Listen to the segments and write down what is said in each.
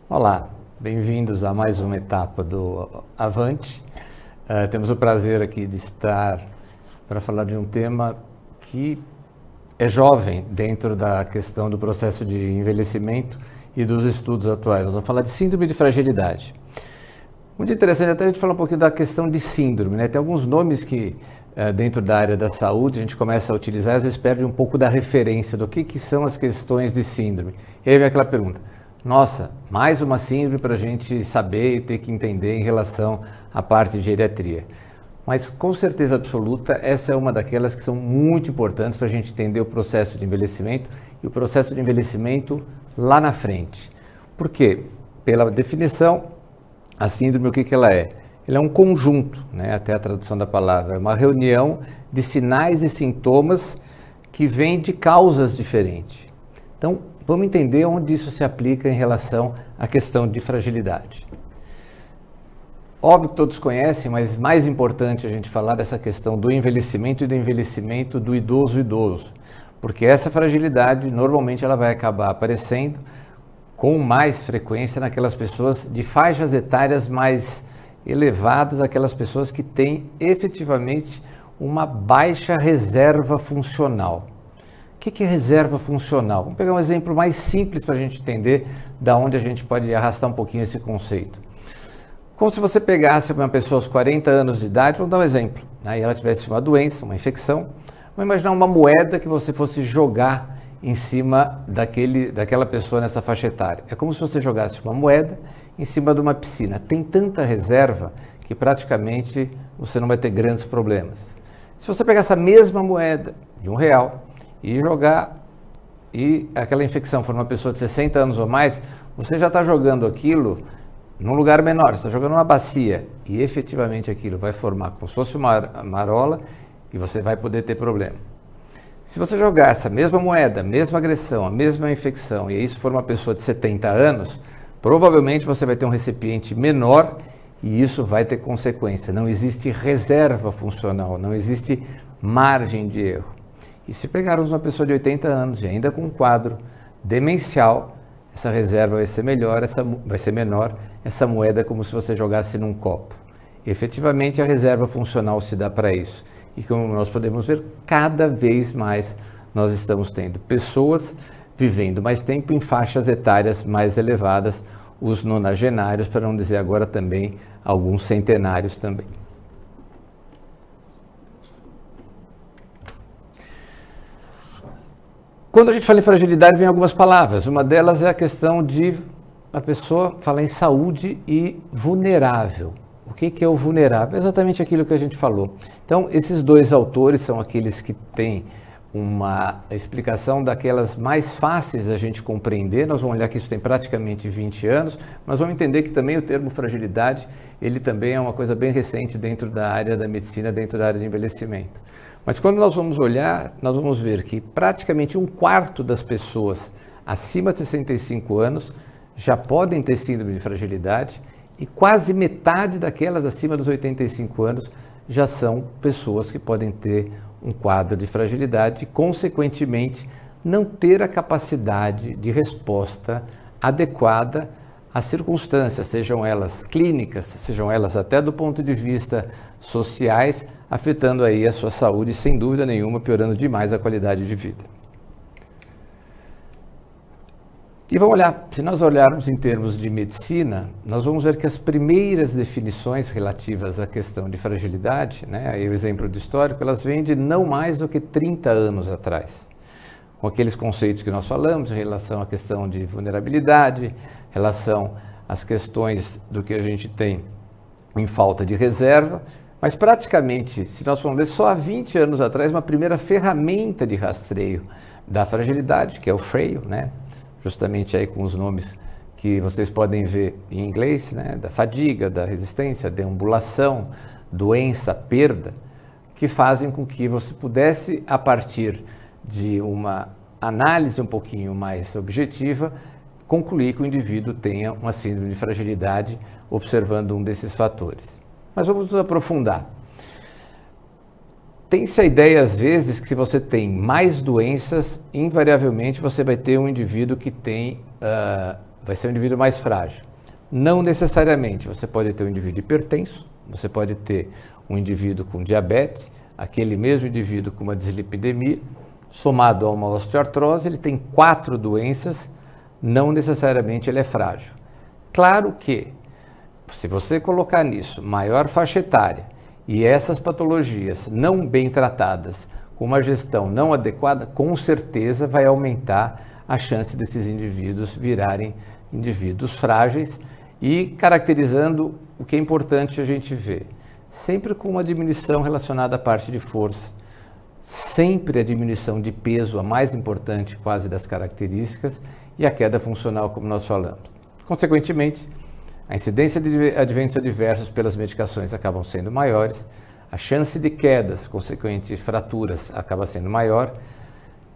Olá, bem-vindos a mais uma etapa do Avante. Temos o prazer aqui de estar para falar de um tema que é jovem dentro da questão do processo de envelhecimento e dos estudos atuais. Nós vamos falar de síndrome de fragilidade. Muito interessante até a gente falar um pouquinho da questão de síndrome, né? Tem alguns nomes que dentro da área da saúde a gente começa a utilizar e às vezes perde um pouco da referência do que são as questões de síndrome. E aí vem aquela pergunta: nossa, mais uma síndrome para a gente saber e ter que entender em relação à parte de geriatria. Mas com certeza absoluta, essa é uma daquelas que são muito importantes para a gente entender o processo de envelhecimento e o processo de envelhecimento lá na frente. Por quê? Pela definição, a síndrome, o que ela é? Ela é um conjunto, né? Até a tradução da palavra, é uma reunião de sinais e sintomas que vêm de causas diferentes. Então, vamos entender onde isso se aplica em relação à questão de fragilidade. Óbvio que todos conhecem, mas mais importante a gente falar dessa questão do envelhecimento e do envelhecimento do idoso, porque essa fragilidade normalmente ela vai acabar aparecendo com mais frequência naquelas pessoas de faixas etárias mais elevadas, aquelas pessoas que têm efetivamente uma baixa reserva funcional. O que é reserva funcional? Vamos pegar um exemplo mais simples para a gente entender da onde a gente pode arrastar um pouquinho esse conceito. Como se você pegasse uma pessoa aos 40 anos de idade, vamos dar um exemplo, né? E ela tivesse uma doença, uma infecção. Vamos imaginar uma moeda que você fosse jogar em cima daquela pessoa nessa faixa etária. É como se você jogasse uma moeda em cima de uma piscina. Tem tanta reserva que praticamente você não vai ter grandes problemas. Se você pegar essa mesma moeda de R$1 e jogar, e aquela infecção for uma pessoa de 60 anos ou mais, você já está jogando aquilo num lugar menor, você está jogando uma bacia, e efetivamente aquilo vai formar como se fosse uma marola e você vai poder ter problema. Se você jogar essa mesma moeda, a mesma agressão, a mesma infecção, e isso for uma pessoa de 70 anos, provavelmente você vai ter um recipiente menor e isso vai ter consequência. Não existe reserva funcional, não existe margem de erro. E se pegarmos uma pessoa de 80 anos e ainda com um quadro demencial, essa reserva vai ser menor, essa moeda é como se você jogasse num copo. Efetivamente, a reserva funcional se dá para isso. E como nós podemos ver, cada vez mais nós estamos tendo pessoas vivendo mais tempo em faixas etárias mais elevadas, os nonagenários, para não dizer agora também alguns centenários também. Quando a gente fala em fragilidade, vem algumas palavras. Uma delas é a questão de a pessoa falar em saúde e vulnerável. O que é o vulnerável? É exatamente aquilo que a gente falou. Então, esses dois autores são aqueles que têm uma explicação daquelas mais fáceis da gente compreender. Nós vamos olhar que isso tem praticamente 20 anos, mas vamos entender que também o termo fragilidade, ele também é uma coisa bem recente dentro da área da medicina, dentro da área de envelhecimento. Mas quando nós vamos olhar, nós vamos ver que praticamente 1/4 das pessoas acima de 65 anos já podem ter síndrome de fragilidade e quase metade daquelas acima dos 85 anos já são pessoas que podem ter um quadro de fragilidade e, consequentemente, não ter a capacidade de resposta adequada às circunstâncias, sejam elas clínicas, sejam elas até do ponto de vista sociais, afetando aí a sua saúde, sem dúvida nenhuma, piorando demais a qualidade de vida. E vamos olhar, se nós olharmos em termos de medicina, nós vamos ver que as primeiras definições relativas à questão de fragilidade, né, aí o exemplo do histórico, elas vêm de não mais do que 30 anos atrás, com aqueles conceitos que nós falamos em relação à questão de vulnerabilidade, relação às questões do que a gente tem em falta de reserva, mas praticamente, se nós formos ver, só há 20 anos atrás, uma primeira ferramenta de rastreio da fragilidade, que é o freio, né? Justamente aí com os nomes que vocês podem ver em inglês, né? Da fadiga, da resistência, deambulação, doença, perda, que fazem com que você pudesse, a partir de uma análise um pouquinho mais objetiva, concluir que o indivíduo tenha uma síndrome de fragilidade, observando um desses fatores. Mas vamos nos aprofundar. Tem-se a ideia, às vezes, que se você tem mais doenças, invariavelmente você vai ter um indivíduo que tem vai ser um indivíduo mais frágil. Não necessariamente, você pode ter um indivíduo hipertenso, você pode ter um indivíduo com diabetes, aquele mesmo indivíduo com uma dislipidemia, somado a uma osteoartrose, ele tem 4 doenças, não necessariamente ele é frágil. Claro que, se você colocar nisso maior faixa etária e essas patologias não bem tratadas, com uma gestão não adequada, com certeza vai aumentar a chance desses indivíduos virarem indivíduos frágeis e caracterizando o que é importante a gente ver, sempre com uma diminuição relacionada à parte de força, sempre a diminuição de peso, a mais importante quase das características, e a queda funcional, como nós falamos. Consequentemente, a incidência de adventos adversos pelas medicações acabam sendo maiores, a chance de quedas, consequente fraturas, acaba sendo maior,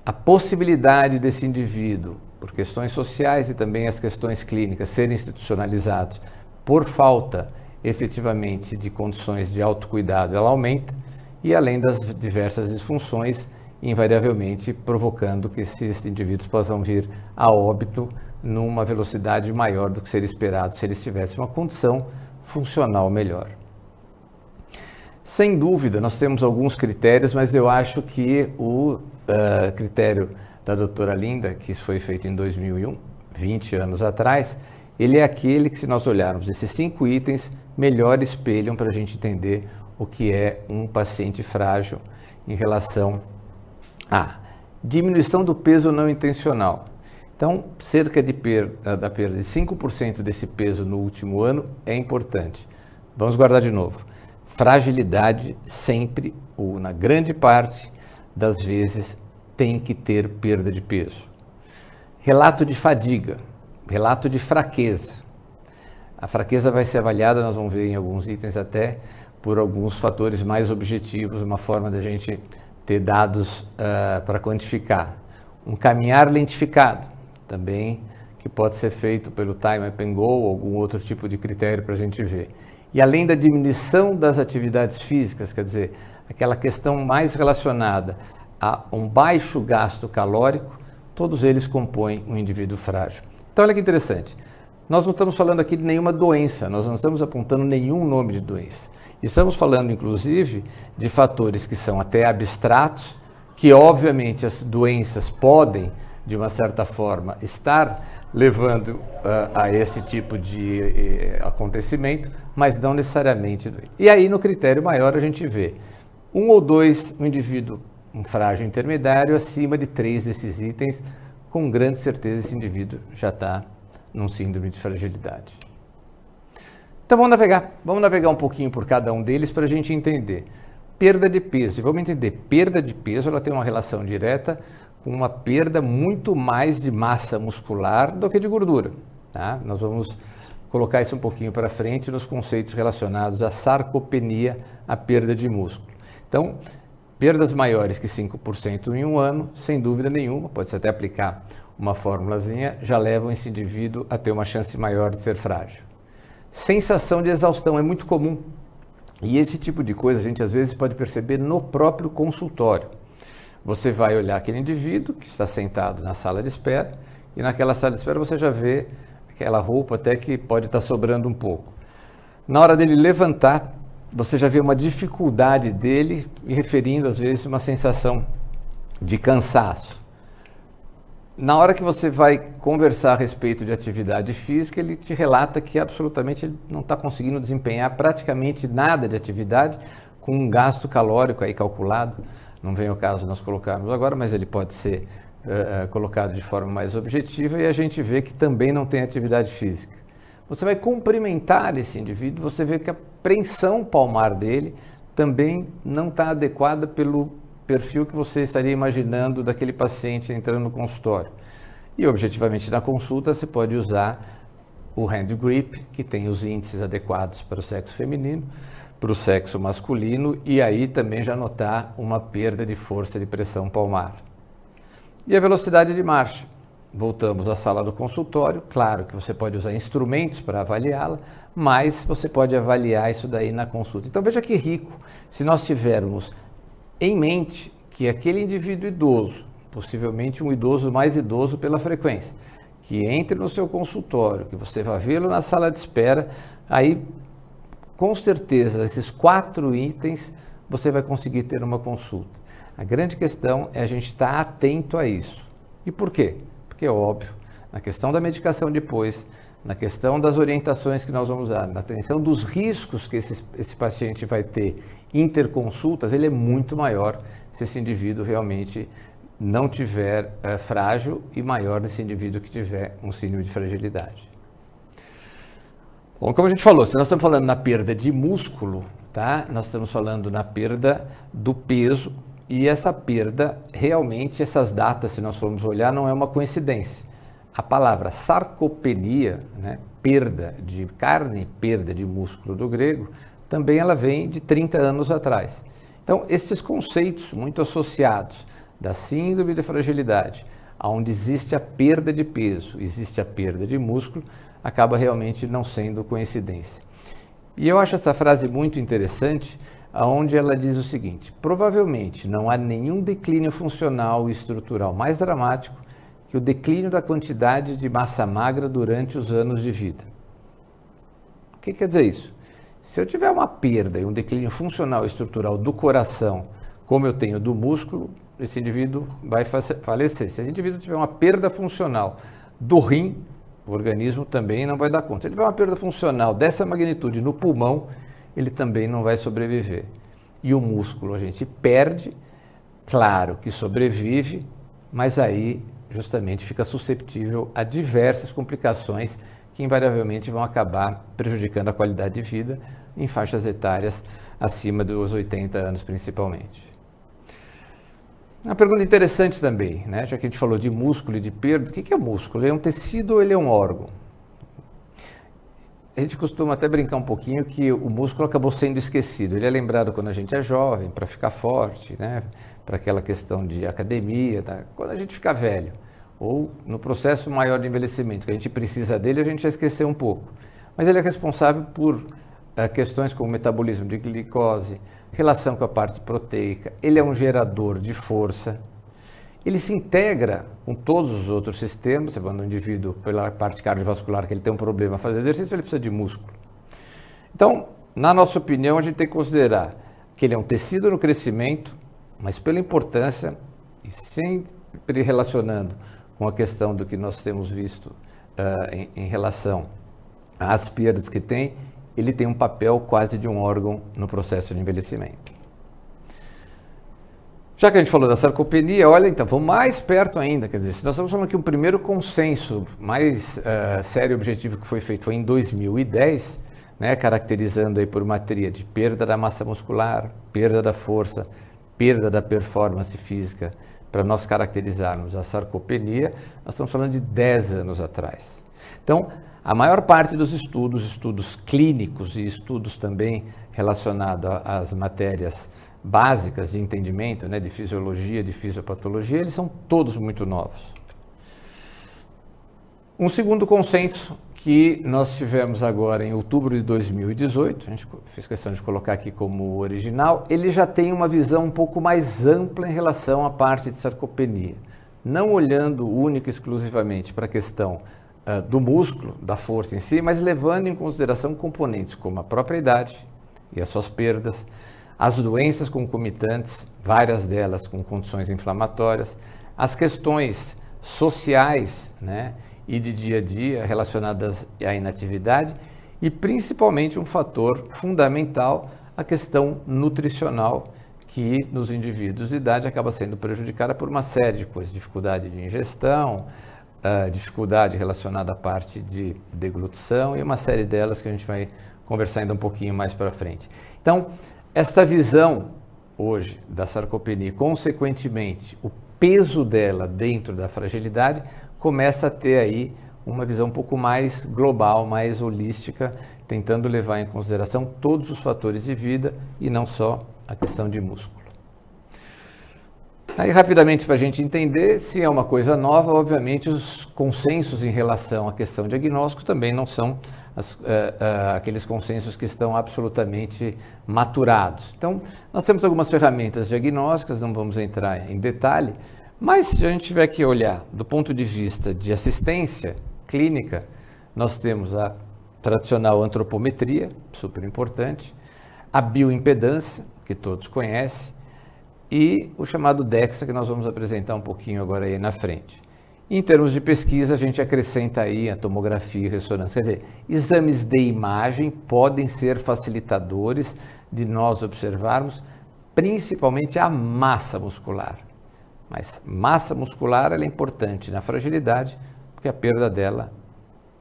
a possibilidade desse indivíduo, por questões sociais e também as questões clínicas, serem institucionalizados por falta, efetivamente, de condições de autocuidado, ela aumenta, e além das diversas disfunções, invariavelmente provocando que esses indivíduos possam vir a óbito numa velocidade maior do que seria esperado se eles tivessem uma condição funcional melhor. Sem dúvida, nós temos alguns critérios, mas eu acho que o critério da doutora Linda, que isso foi feito em 2001, 20 anos atrás, ele é aquele que, se nós olharmos esses 5 itens, melhor espelham para a gente entender o que é um paciente frágil em relação à diminuição do peso não intencional. Então, cerca da perda de 5% desse peso no último ano é importante. Vamos guardar de novo. Fragilidade sempre, ou na grande parte das vezes, tem que ter perda de peso. Relato de fadiga, relato de fraqueza. A fraqueza vai ser avaliada, nós vamos ver em alguns itens até, por alguns fatores mais objetivos, uma forma da gente ter dados para quantificar. Um caminhar lentificado, também, que pode ser feito pelo Time Up and Go ou algum outro tipo de critério para a gente ver. E além da diminuição das atividades físicas, quer dizer, aquela questão mais relacionada a um baixo gasto calórico, todos eles compõem um indivíduo frágil. Então, olha que interessante, nós não estamos falando aqui de nenhuma doença, nós não estamos apontando nenhum nome de doença. Estamos falando, inclusive, de fatores que são até abstratos, que obviamente as doenças podem, de uma certa forma, estar levando a esse tipo de acontecimento, mas não necessariamente. E aí, no critério maior, a gente vê 1 ou 2, um indivíduo um frágil intermediário, acima de 3 desses itens, com grande certeza esse indivíduo já está num síndrome de fragilidade. Então vamos navegar um pouquinho por cada um deles para a gente entender. Perda de peso, e vamos entender, perda de peso ela tem uma relação direta com uma perda muito mais de massa muscular do que de gordura. Tá? Nós vamos colocar isso um pouquinho para frente nos conceitos relacionados à sarcopenia, a perda de músculo. Então, perdas maiores que 5% em um ano, sem dúvida nenhuma, pode-se até aplicar uma formulazinha, já levam esse indivíduo a ter uma chance maior de ser frágil. Sensação de exaustão é muito comum. E esse tipo de coisa a gente às vezes pode perceber no próprio consultório. Você vai olhar aquele indivíduo que está sentado na sala de espera e naquela sala de espera você já vê aquela roupa até que pode estar sobrando um pouco. Na hora dele levantar, você já vê uma dificuldade dele, e referindo às vezes uma sensação de cansaço. Na hora que você vai conversar a respeito de atividade física, ele te relata que absolutamente ele não está conseguindo desempenhar praticamente nada de atividade com um gasto calórico aí calculado. Não vem ao caso nós colocarmos agora, mas ele pode ser colocado de forma mais objetiva e a gente vê que também não tem atividade física. Você vai cumprimentar esse indivíduo, você vê que a preensão palmar dele também não está adequada pelo perfil que você estaria imaginando daquele paciente entrando no consultório. E objetivamente na consulta você pode usar o hand grip, que tem os índices adequados para o sexo feminino, para o sexo masculino, e aí também já notar uma perda de força de pressão palmar. E a velocidade de marcha. Voltamos à sala do consultório, claro que você pode usar instrumentos para avaliá-la, mas você pode avaliar isso daí na consulta. Então veja que rico, se nós tivermos em mente que aquele indivíduo idoso, possivelmente um idoso mais idoso pela frequência, que entre no seu consultório, que você vá vê-lo na sala de espera, aí com certeza esses 4 itens você vai conseguir ter uma consulta. A grande questão é a gente estar atento a isso. E por quê? Porque é óbvio, na questão da medicação depois, na questão das orientações que nós vamos dar, na questão dos riscos que esse paciente vai ter interconsultas, ele é muito maior se esse indivíduo realmente não tiver frágil e maior nesse indivíduo que tiver um síndrome de fragilidade. Bom, como a gente falou, se nós estamos falando na perda de músculo, tá? Nós estamos falando na perda do peso e essa perda, realmente, essas datas, se nós formos olhar, não é uma coincidência. A palavra sarcopenia, né, perda de carne, perda de músculo do grego, também ela vem de 30 anos atrás. Então, esses conceitos muito associados da síndrome de fragilidade, onde existe a perda de peso, existe a perda de músculo, acaba realmente não sendo coincidência. E eu acho essa frase muito interessante, onde ela diz o seguinte: provavelmente não há nenhum declínio funcional e estrutural mais dramático que o declínio da quantidade de massa magra durante os anos de vida. O que quer dizer isso? Se eu tiver uma perda e um declínio funcional e estrutural do coração, como eu tenho do músculo, esse indivíduo vai falecer. Se esse indivíduo tiver uma perda funcional do rim, o organismo também não vai dar conta. Se ele tiver uma perda funcional dessa magnitude no pulmão, ele também não vai sobreviver. E o músculo a gente perde, claro que sobrevive, mas aí justamente fica suscetível a diversas complicações que invariavelmente vão acabar prejudicando a qualidade de vida em faixas etárias acima dos 80 anos principalmente. Uma pergunta interessante também, né? Já que a gente falou de músculo e de perda, o que é músculo? Ele é um tecido ou ele é um órgão? A gente costuma até brincar um pouquinho que o músculo acabou sendo esquecido. Ele é lembrado quando a gente é jovem, para ficar forte, né? Para aquela questão de academia, tá? Quando a gente fica velho, ou no processo maior de envelhecimento, que a gente precisa dele, a gente já esqueceu um pouco. Mas ele é responsável por questões como metabolismo de glicose, relação com a parte proteica, ele é um gerador de força, ele se integra com todos os outros sistemas. Você vai no indivíduo pela parte cardiovascular que ele tem um problema a fazer exercício, ele precisa de músculo. Então, na nossa opinião, a gente tem que considerar que ele é um tecido no crescimento, mas pela importância, e sempre relacionando com a questão do que nós temos visto em relação às perdas que tem, ele tem um papel quase de um órgão no processo de envelhecimento. Já que a gente falou da sarcopenia, olha, então, vamos mais perto ainda, quer dizer, se nós estamos falando que o primeiro consenso mais sério e objetivo que foi feito foi em 2010, né, caracterizando aí por uma tríade: perda da massa muscular, perda da força, perda da performance física, para nós caracterizarmos a sarcopenia, nós estamos falando de 10 anos atrás. Então, a maior parte dos estudos clínicos e estudos também relacionados às matérias básicas de entendimento, né, de fisiologia, de fisiopatologia, eles são todos muito novos. Um segundo consenso que nós tivemos agora em outubro de 2018, a gente fez questão de colocar aqui como original, ele já tem uma visão um pouco mais ampla em relação à parte de sarcopenia, não olhando única e exclusivamente para a questão do músculo, da força em si, mas levando em consideração componentes como a própria idade e as suas perdas, as doenças concomitantes, várias delas com condições inflamatórias, as questões sociais, né, e de dia a dia relacionadas à inatividade e principalmente um fator fundamental, a questão nutricional, que nos indivíduos de idade acaba sendo prejudicada por uma série de coisas: dificuldade de ingestão, dificuldade relacionada à parte de deglutição e uma série delas que a gente vai conversar ainda um pouquinho mais para frente. Então, esta visão hoje da sarcopenia, consequentemente, o peso dela dentro da fragilidade, começa a ter aí uma visão um pouco mais global, mais holística, tentando levar em consideração todos os fatores de vida e não só a questão de músculo. Aí, rapidamente, para a gente entender, se é uma coisa nova, obviamente os consensos em relação à questão diagnóstico também não são aqueles consensos que estão absolutamente maturados. Então, nós temos algumas ferramentas diagnósticas, não vamos entrar em detalhe, Mas se a gente tiver que olhar do ponto de vista de assistência clínica, nós temos a tradicional antropometria, super importante, a bioimpedância, que todos conhecem, e o chamado DEXA, que nós vamos apresentar um pouquinho agora aí na frente. Em termos de pesquisa, a gente acrescenta aí a tomografia e ressonância. Quer dizer, exames de imagem podem ser facilitadores de nós observarmos principalmente a massa muscular. Mas massa muscular ela é importante na fragilidade, porque a perda dela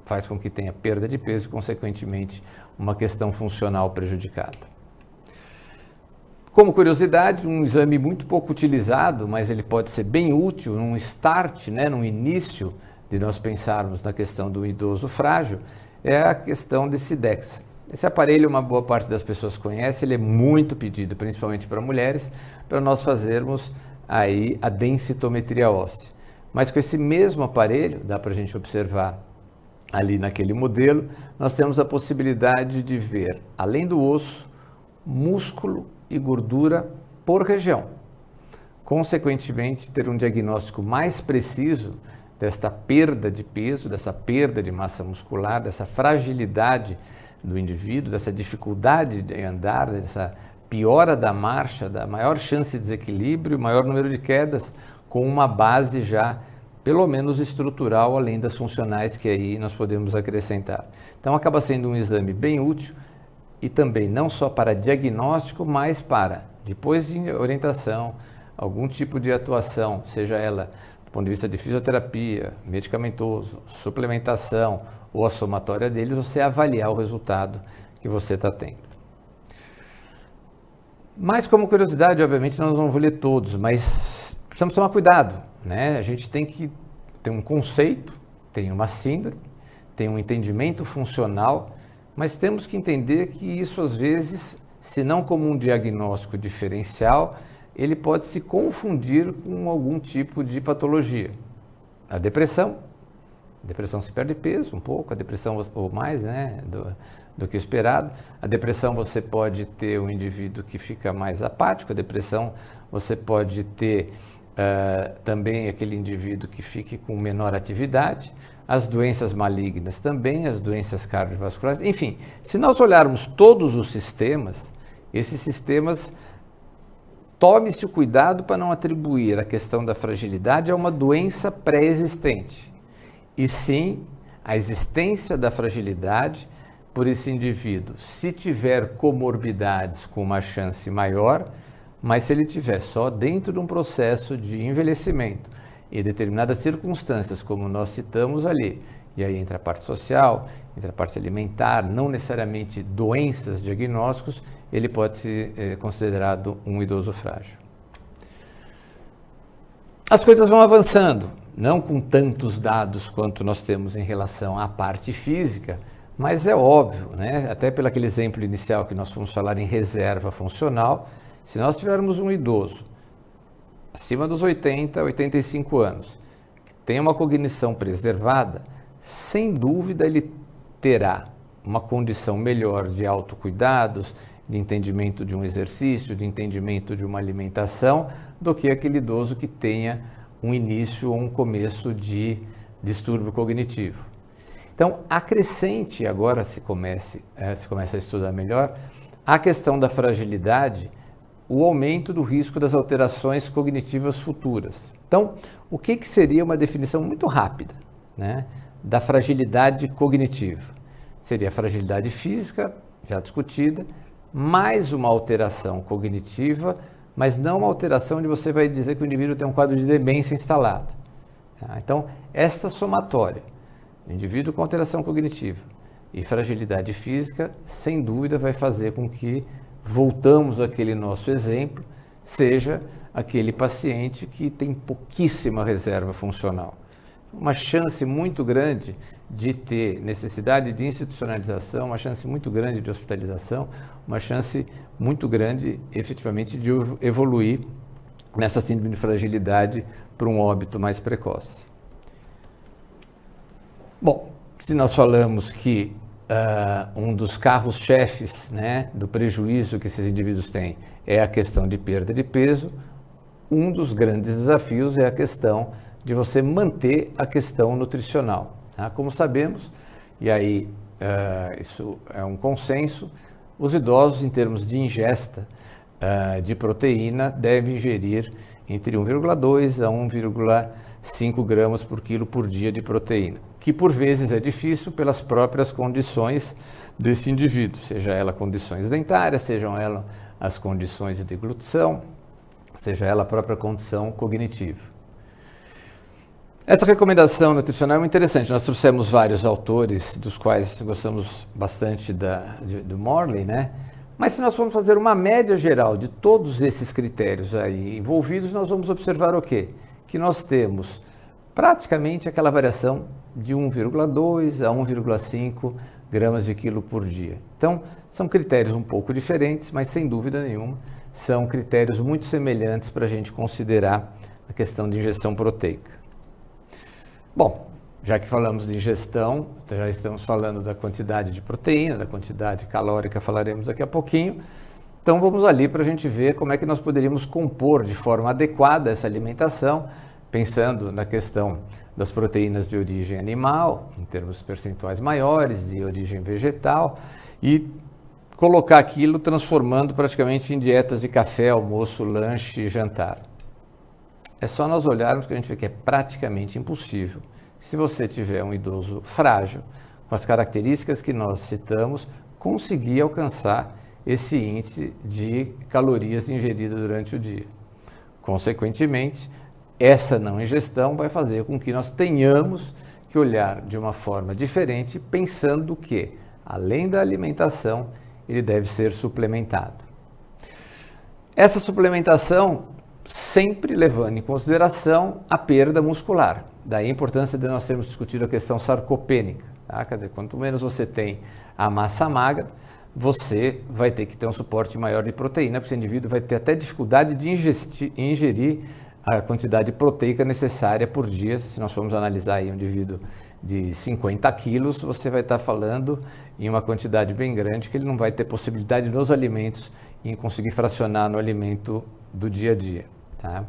faz com que tenha perda de peso e, consequentemente, uma questão funcional prejudicada. Como curiosidade, um exame muito pouco utilizado, mas ele pode ser bem útil num start, num início de nós pensarmos na questão do idoso frágil, é a questão desse DEXA. Esse aparelho, uma boa parte das pessoas conhece, ele é muito pedido, principalmente para mulheres, para nós fazermos aí a densitometria óssea. Mas com esse mesmo aparelho, dá para a gente observar ali naquele modelo, nós temos a possibilidade de ver, além do osso, músculo e gordura por região. Consequentemente, ter um diagnóstico mais preciso desta perda de peso, dessa perda de massa muscular, dessa fragilidade do indivíduo, dessa dificuldade de andar, dessa piora da marcha, da maior chance de desequilíbrio, maior número de quedas, com uma base já, pelo menos estrutural, além das funcionais que aí nós podemos acrescentar. Então, acaba sendo um exame bem útil, e também não só para diagnóstico, mas para, depois de orientação, algum tipo de atuação, seja ela do ponto de vista de fisioterapia, medicamentoso, suplementação ou a somatória deles, você avaliar o resultado que você está tendo. Mas como curiosidade, obviamente, nós não vamos ler todos, mas precisamos tomar cuidado, né? A gente tem que ter um conceito, tem uma síndrome, tem um entendimento funcional, mas temos que entender que isso, às vezes, se não como um diagnóstico diferencial, ele pode se confundir com algum tipo de patologia. A depressão se perde peso um pouco, a depressão ou mais, do que esperado. A depressão você pode ter um indivíduo que fica mais apático, a depressão você pode ter também aquele indivíduo que fique com menor atividade. As doenças malignas também, as doenças cardiovasculares, enfim, se nós olharmos todos os sistemas, esses sistemas, tome-se o cuidado para não atribuir a questão da fragilidade a uma doença pré-existente, e sim a existência da fragilidade por esse indivíduo, se tiver comorbidades com uma chance maior, mas se ele tiver só dentro de um processo de envelhecimento, e determinadas circunstâncias, como nós citamos ali, e aí entra a parte social, entra a parte alimentar, não necessariamente doenças, diagnósticos, ele pode ser considerado um idoso frágil. As coisas vão avançando, não com tantos dados quanto nós temos em relação à parte física, mas é óbvio, até pelo aquele exemplo inicial que nós fomos falar em reserva funcional, se nós tivermos um idoso acima dos 80, 85 anos, que tem uma cognição preservada, sem dúvida ele terá uma condição melhor de autocuidados, de entendimento de um exercício, de entendimento de uma alimentação, do que aquele idoso que tenha um início ou um começo de distúrbio cognitivo. Então, acrescente, agora se começa a estudar melhor, a questão da fragilidade, o aumento do risco das alterações cognitivas futuras. Então, o que seria uma definição muito rápida, da fragilidade cognitiva? Seria a fragilidade física, já discutida, mais uma alteração cognitiva, mas não uma alteração onde você vai dizer que o indivíduo tem um quadro de demência instalado. Então, esta somatória, indivíduo com alteração cognitiva e fragilidade física, sem dúvida vai fazer com que voltamos àquele nosso exemplo, seja aquele paciente que tem pouquíssima reserva funcional. Uma chance muito grande de ter necessidade de institucionalização, uma chance muito grande de hospitalização, uma chance muito grande, efetivamente, de evoluir nessa síndrome de fragilidade para um óbito mais precoce. Bom, se nós falamos que um dos carros-chefes do prejuízo que esses indivíduos têm é a questão de perda de peso, um dos grandes desafios é a questão de você manter a questão nutricional. Tá? Como sabemos, e aí isso é um consenso, os idosos, em termos de ingesta de proteína, devem ingerir entre 1,2 a 1,5 gramas por quilo por dia de proteína, que por vezes é difícil pelas próprias condições desse indivíduo, seja ela condições dentárias, sejam elas as condições de deglutição, seja ela a própria condição cognitiva. Essa recomendação nutricional é muito interessante. Nós trouxemos vários autores, dos quais gostamos bastante do Morley, né? Mas se nós formos fazer uma média geral de todos esses critérios aí envolvidos, nós vamos observar o quê? Que nós temos praticamente aquela variação de 1,2 a 1,5 gramas de quilo por dia. Então, são critérios um pouco diferentes, mas sem dúvida nenhuma, são critérios muito semelhantes para a gente considerar a questão de ingestão proteica. Bom, já que falamos de ingestão, já estamos falando da quantidade de proteína, da quantidade calórica, falaremos daqui a pouquinho. Então vamos ali para a gente ver como é que nós poderíamos compor de forma adequada essa alimentação, pensando na questão das proteínas de origem animal, em termos percentuais maiores, de origem vegetal, e colocar aquilo transformando praticamente em dietas de café, almoço, lanche e jantar. É só nós olharmos que a gente vê que é praticamente impossível. Se você tiver um idoso frágil, com as características que nós citamos, conseguir alcançar esse índice de calorias ingeridas durante o dia. Consequentemente, essa não ingestão vai fazer com que nós tenhamos que olhar de uma forma diferente, pensando que, além da alimentação, ele deve ser suplementado. Essa suplementação sempre levando em consideração a perda muscular. Daí a importância de nós termos discutido a questão sarcopênica. Tá? Quer dizer, quanto menos você tem a massa magra, você vai ter que ter um suporte maior de proteína, porque o indivíduo vai ter até dificuldade de ingerir a quantidade proteica necessária por dia. Se nós formos analisar aí um indivíduo de 50 quilos, você vai estar falando em uma quantidade bem grande que ele não vai ter possibilidade nos alimentos em conseguir fracionar no alimento do dia a dia. Tá?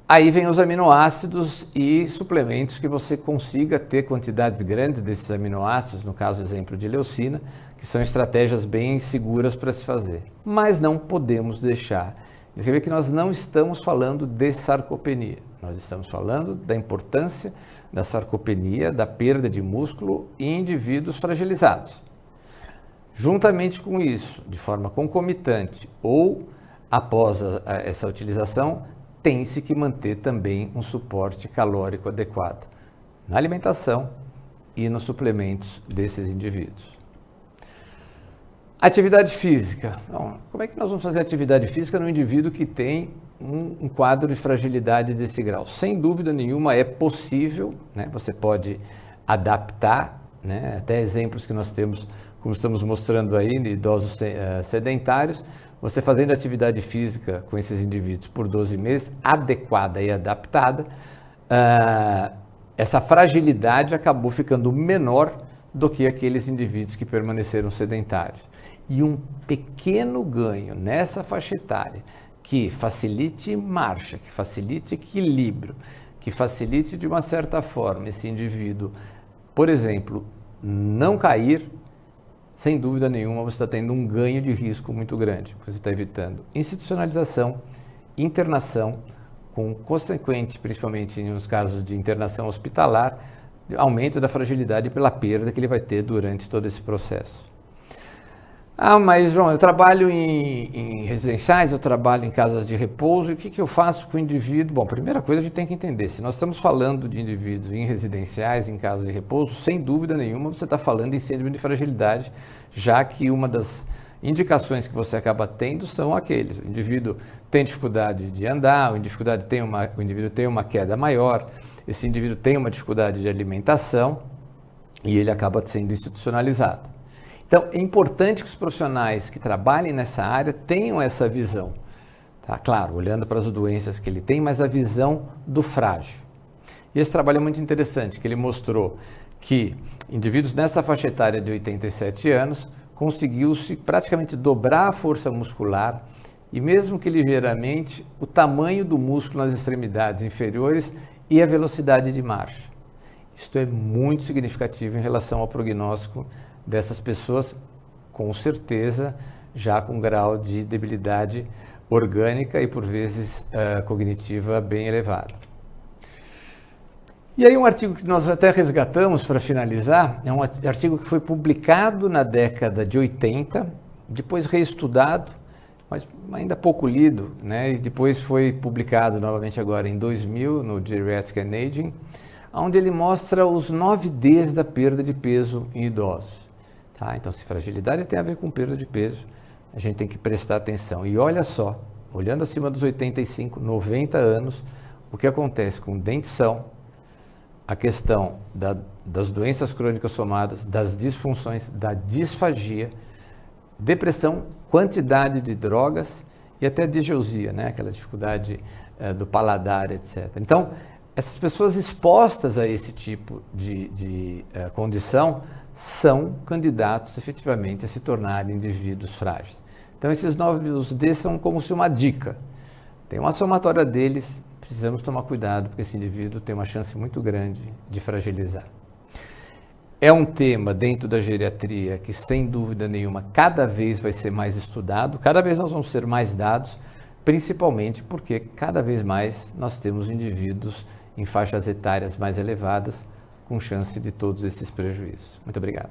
Aí vem os aminoácidos e suplementos que você consiga ter quantidades grandes desses aminoácidos, no caso, exemplo de leucina, que são estratégias bem seguras para se fazer. Mas não podemos deixar de ver que nós não estamos falando de sarcopenia, nós estamos falando da importância da sarcopenia, da perda de músculo em indivíduos fragilizados. Juntamente com isso, de forma concomitante ou após essa utilização, tem-se que manter também um suporte calórico adequado na alimentação e nos suplementos desses indivíduos. Atividade física. Então, como é que nós vamos fazer atividade física no indivíduo que tem um quadro de fragilidade desse grau? Sem dúvida nenhuma é possível, né? Você pode adaptar, né? Até exemplos que nós temos, como estamos mostrando aí, de idosos sedentários, você fazendo atividade física com esses indivíduos por 12 meses, adequada e adaptada, essa fragilidade acabou ficando menor do que aqueles indivíduos que permaneceram sedentários. E um pequeno ganho nessa faixa etária, que facilite marcha, que facilite equilíbrio, que facilite de uma certa forma esse indivíduo, por exemplo, não cair, sem dúvida nenhuma você está tendo um ganho de risco muito grande. Você está evitando institucionalização, internação, com consequente, principalmente nos casos de internação hospitalar, aumento da fragilidade pela perda que ele vai ter durante todo esse processo. Mas João, eu trabalho em residenciais, eu trabalho em casas de repouso, e o que eu faço com o indivíduo? Bom, primeira coisa a gente tem que entender, se nós estamos falando de indivíduos em residenciais, em casas de repouso, sem dúvida nenhuma você está falando em síndrome de fragilidade, já que uma das indicações que você acaba tendo são aqueles. O indivíduo tem dificuldade de andar, o indivíduo tem uma queda maior, esse indivíduo tem uma dificuldade de alimentação e ele acaba sendo institucionalizado. Então, é importante que os profissionais que trabalhem nessa área tenham essa visão. Tá? Claro, olhando para as doenças que ele tem, mas a visão do frágil. E esse trabalho é muito interessante, que ele mostrou que indivíduos nessa faixa etária de 87 anos conseguiu-se praticamente dobrar a força muscular e mesmo que ligeiramente, o tamanho do músculo nas extremidades inferiores e a velocidade de marcha. Isto é muito significativo em relação ao prognóstico dessas pessoas, com certeza já com grau de debilidade orgânica e por vezes cognitiva bem elevado. E aí um artigo que nós até resgatamos para finalizar, é um artigo que foi publicado na década de 80, depois reestudado, mas ainda pouco lido, né? E depois foi publicado novamente agora em 2000 no Geriatric and Aging, onde ele mostra os 9 Ds da perda de peso em idosos. Tá? Então, se fragilidade tem a ver com perda de peso, a gente tem que prestar atenção. E olha só, olhando acima dos 85, 90 anos, o que acontece com dentição, a questão das doenças crônicas somadas, das disfunções, da disfagia, depressão, quantidade de drogas e até disgeusia, né? Aquela dificuldade do paladar, etc. Então, essas pessoas expostas a esse tipo de condição são candidatos efetivamente a se tornarem indivíduos frágeis. Então, esses 9 D são como se uma dica. Tem uma somatória deles, precisamos tomar cuidado, porque esse indivíduo tem uma chance muito grande de fragilizar. É um tema dentro da geriatria que, sem dúvida nenhuma, cada vez vai ser mais estudado, cada vez nós vamos ter mais dados, principalmente porque cada vez mais nós temos indivíduos em faixas etárias mais elevadas com chance de todos esses prejuízos. Muito obrigado.